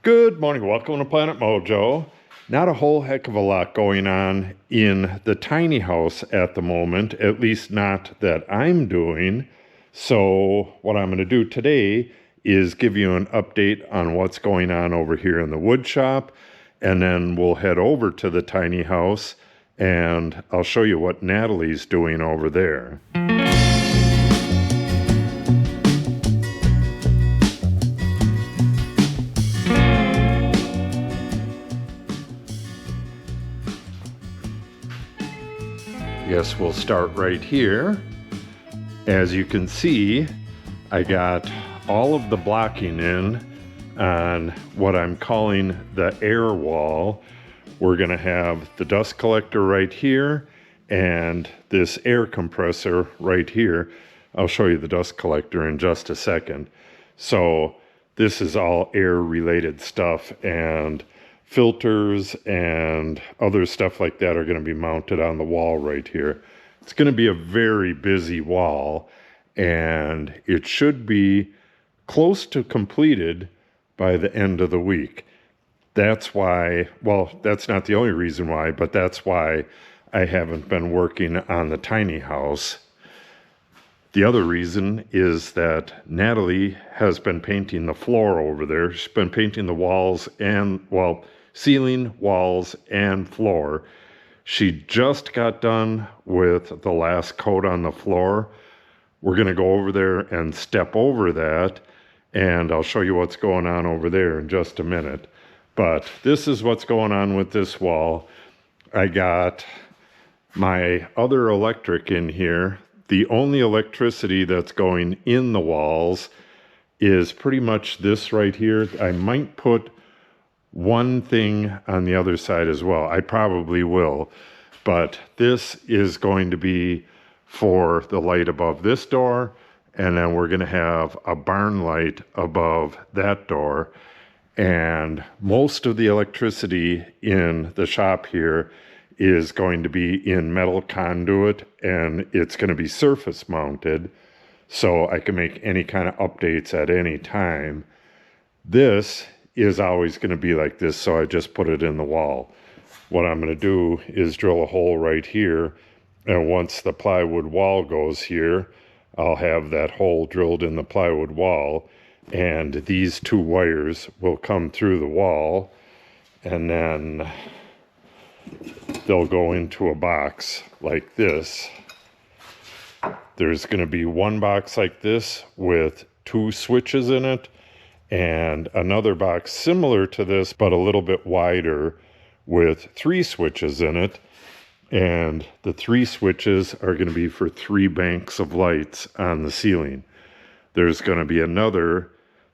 Good morning, welcome to Planet Mojo. Not a whole heck of a lot going on in the tiny house at the moment, at least not that I'm doing. So what I'm going to do today is give you an update on what's going on over here in the woodshop, and then we'll head over to the tiny house and I'll show you what Natalie's doing over there. Yes, we'll start right here. As you can see, I got all of the blocking in on what I'm calling the air wall. We're going to have the dust collector right here and this air compressor right here. I'll show you the dust collector in just a second. So this is all air related stuff, and filters and other stuff like that are going to be mounted on the wall right here. It's going to be a very busy wall, and it should be close to completed by the end of the week. That's why, well, that's not the only reason why, but that's why I haven't been working on the tiny house. The other reason is that Natalie has been painting the floor over there. She's been painting the walls and, well, ceiling, walls, and floor. She just got done with the last coat on the floor. We're going to go over there and step over that, and I'll show you what's going on over there in just a minute. But this is what's going on with this wall. I got my other electric in here. The only electricity that's going in the walls is pretty much this right here. I might put one thing on the other side as well. I probably will, but this is going to be for the light above this door, and then we're going to have a barn light above that door. And most of the electricity in the shop here is going to be in metal conduit, and it's going to be surface mounted, so I can make any kind of updates at any time. This is always going to be like this, so I just put it in the wall. What I'm going to do is drill a hole right here, and once the plywood wall goes here, I'll have that hole drilled in the plywood wall, and these two wires will come through the wall, and then they'll go into a box like this. There's going to be one box like this with two switches in it, and another box similar to this but a little bit wider with three switches in it, and the three switches are going to be for 3 banks of lights on the ceiling. There's going to be another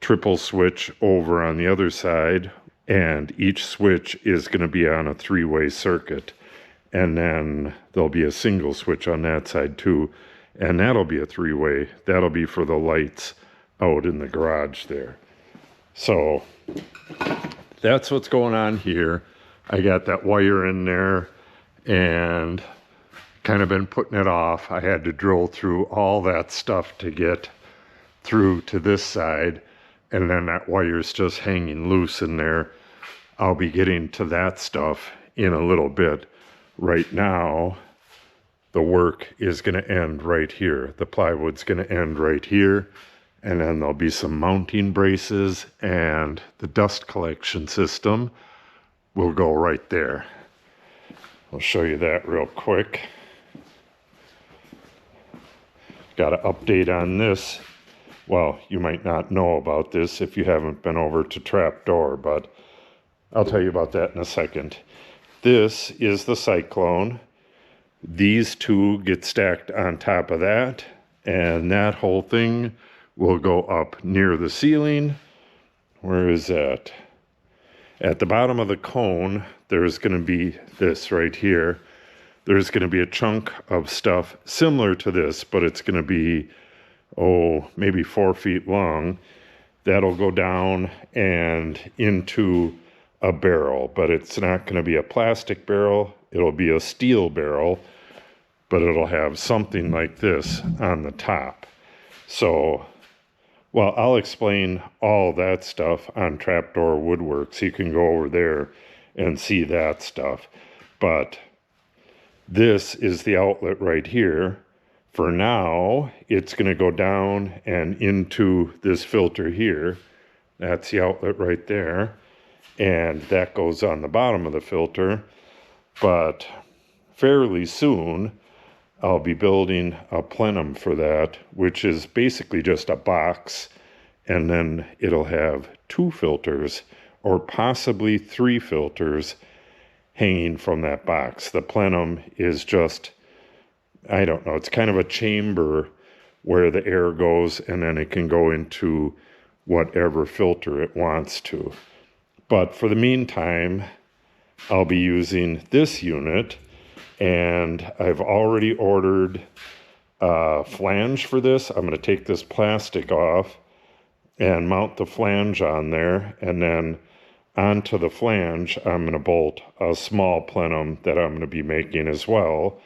triple switch over on the other side, and each switch is going to be on a 3-way circuit, and then there'll be a single switch on that side too, and that'll be a 3-way. That'll be for the lights out in the garage there. So that's what's going on here. I got that wire in there and kind of been putting it off. I had to drill through all that stuff to get through to this side, and then that wire's just hanging loose in there. I'll be getting to that stuff in a little bit. Right now, the work is going to end right here. The plywood's going to end right here, and then there'll be some mounting braces, and the dust collection system will go right there. I'll show you that real quick. Got an update on this. Well, you might not know about this if you haven't been over to Trapdoor, but I'll tell you about that in a second. This is the Cyclone. These two get stacked on top of that, and that whole thing will go up near the ceiling. Where is that? At the bottom of the cone, there's going to be this right here. There's going to be a chunk of stuff similar to this, but it's going to be, maybe 4 feet long. That'll go down and into a barrel, but it's not going to be a plastic barrel. It'll be a steel barrel, but it'll have something like this on the top. So Well, I'll explain all that stuff on Trapdoor Woodworks. You can go over there and see that stuff. But this is the outlet right here. For now, it's going to go down and into this filter here. That's the outlet right there. And that goes on the bottom of the filter. But fairly soon, I'll be building a plenum for that, which is basically just a box, and then it'll have 2 filters or possibly 3 filters hanging from that box. The plenum is just, I don't know, it's kind of a chamber where the air goes, and then it can go into whatever filter it wants to. But for the meantime, I'll be using this unit, and I've already ordered a flange for this. I'm going to take this plastic off and mount the flange on there, and then onto the flange I'm going to bolt a small plenum that I'm going to be making as well.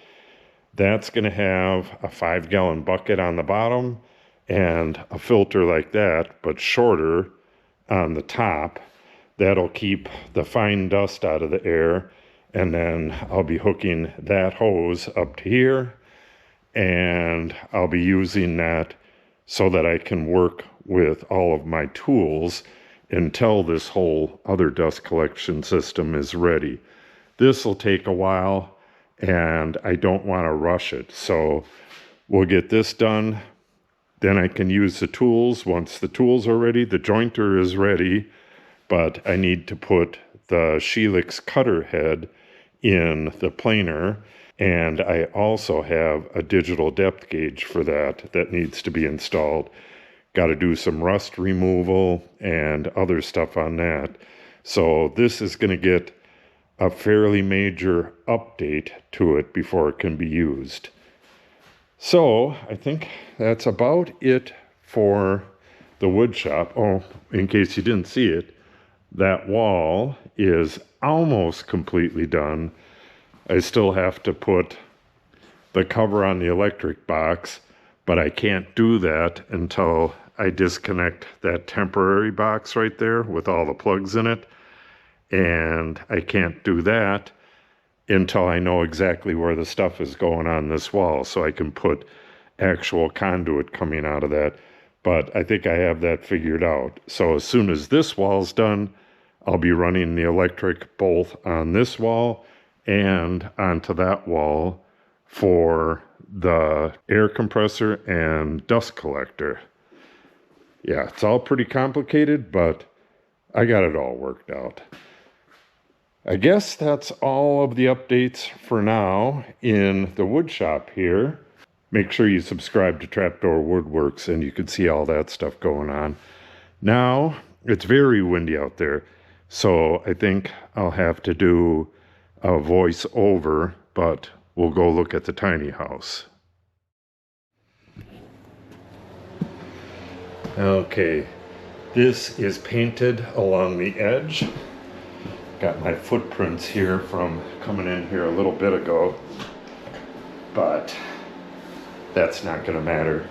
That's going to have a 5-gallon bucket on the bottom and a filter like that, but shorter on the top. That'll keep the fine dust out of the air. And then I'll be hooking that hose up to here, and I'll be using that so that I can work with all of my tools until this whole other dust collection system is ready. This will take a while, and I don't want to rush it. So we'll get this done. Then I can use the tools. Once the tools are ready, the jointer is ready, but I need to put the Helix cutter head in the planer, and I also have a digital depth gauge for that needs to be installed. Got to do some rust removal and other stuff on that. So this is going to get a fairly major update to it before it can be used. So I think that's about it for the wood shop. Oh, in case you didn't see it, that wall is almost completely done. I still have to put the cover on the electric box, but I can't do that until I disconnect that temporary box right there with all the plugs in it. And I can't do that until I know exactly where the stuff is going on this wall, so I can put actual conduit coming out of that. But I think I have that figured out. So as soon as this wall's done, I'll be running the electric both on this wall and onto that wall for the air compressor and dust collector. Yeah, it's all pretty complicated, but I got it all worked out. I guess that's all of the updates for now in the wood shop here. Make sure you subscribe to Trapdoor Woodworks and you can see all that stuff going on. Now, it's very windy out there, so I think I'll have to do a voice over, but we'll go look at the tiny house. Okay, this is painted along the edge. Got my footprints here from coming in here a little bit ago, but that's not going to matter.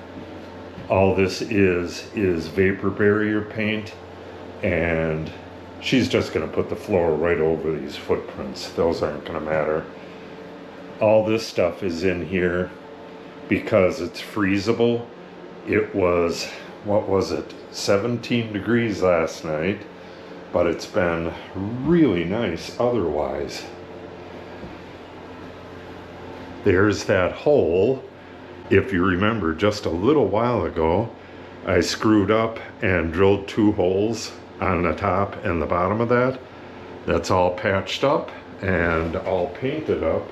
All this is vapor barrier paint, and she's just going to put the floor right over these footprints. Those aren't going to matter. All this stuff is in here because it's freezable. It was, what was it, 17 degrees last night, but it's been really nice otherwise. There's that hole. If you remember, just a little while ago, I screwed up and drilled 2 holes on the top and the bottom of that. That's all patched up and all painted up.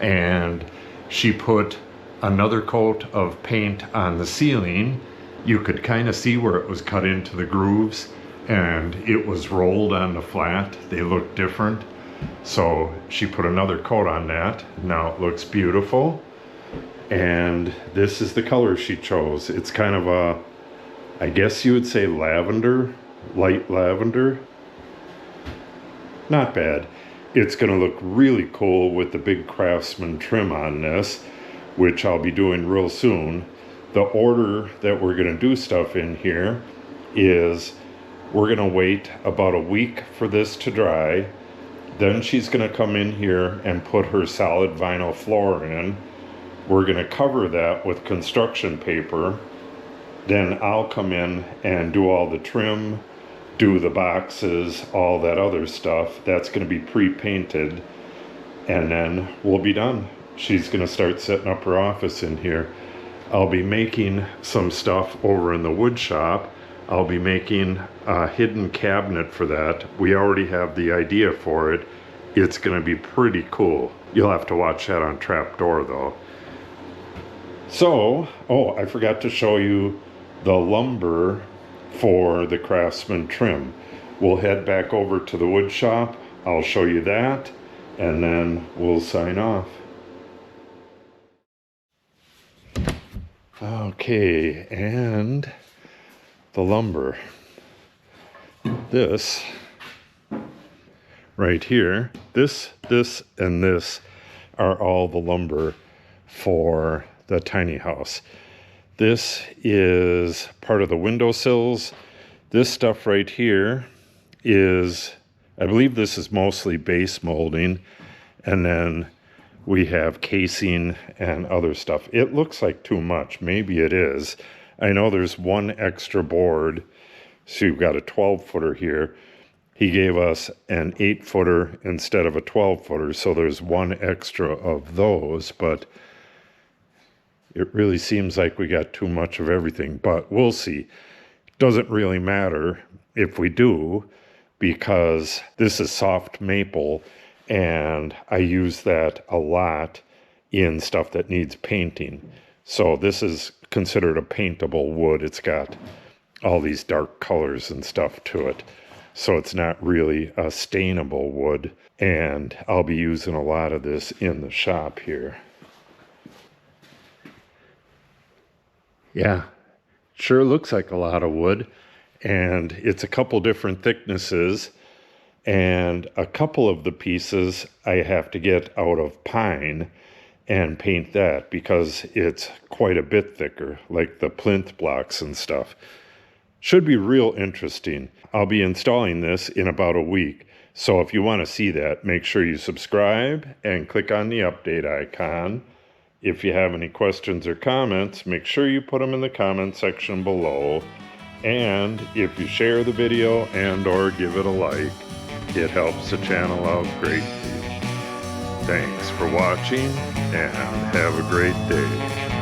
And she put another coat of paint on the ceiling. You could kind of see where it was cut into the grooves, and it was rolled on the flat. They looked different. So she put another coat on that. Now it looks beautiful. And this is the color she chose. It's kind of a, I guess you would say lavender, light lavender. Not bad. It's going to look really cool with the big Craftsman trim on this, which I'll be doing real soon. the order that we're going to do stuff in here is we're going to wait about a week for this to dry. Then she's going to come in here and put her solid vinyl floor in. We're going to cover that with construction paper. Then I'll come in and do all the trim, do the boxes, all that other stuff. That's going to be pre-painted, and then we'll be done. She's going to start setting up her office in here. I'll be making some stuff over in the wood shop. I'll be making a hidden cabinet for that. We already have the idea for it. It's going to be pretty cool. You'll have to watch that on Trapdoor though. So, oh, I forgot to show you the lumber for the Craftsman trim. We'll head back over to the wood shop. I'll show you that, and then we'll sign off. Okay, and the lumber. This right here, this, and this are all the lumber for the tiny house. This is part of the windowsills. This stuff right here is, I believe this is mostly base molding, and then we have casing and other stuff. It looks like too much. Maybe it is. I know there's one extra board, so you've got a 12-footer here. He gave us an 8-footer instead of a 12-footer, so there's one extra of those, but it really seems like we got too much of everything, but we'll see. Doesn't really matter if we do, because this is soft maple, and I use that a lot in stuff that needs painting. So this is considered a paintable wood. It's got all these dark colors and stuff to it. So it's not really a stainable wood, and I'll be using a lot of this in the shop here. Yeah, sure looks like a lot of wood, and it's a couple different thicknesses, and a couple of the pieces I have to get out of pine and paint that because it's quite a bit thicker, like the plinth blocks and stuff. Should be real interesting. I'll be installing this in about a week, so if you want to see that, make sure you subscribe and click on the update icon. If you have any questions or comments, make sure you put them in the comment section below. And if you share the video and or give it a like, it helps the channel out greatly. Thanks for watching, and have a great day.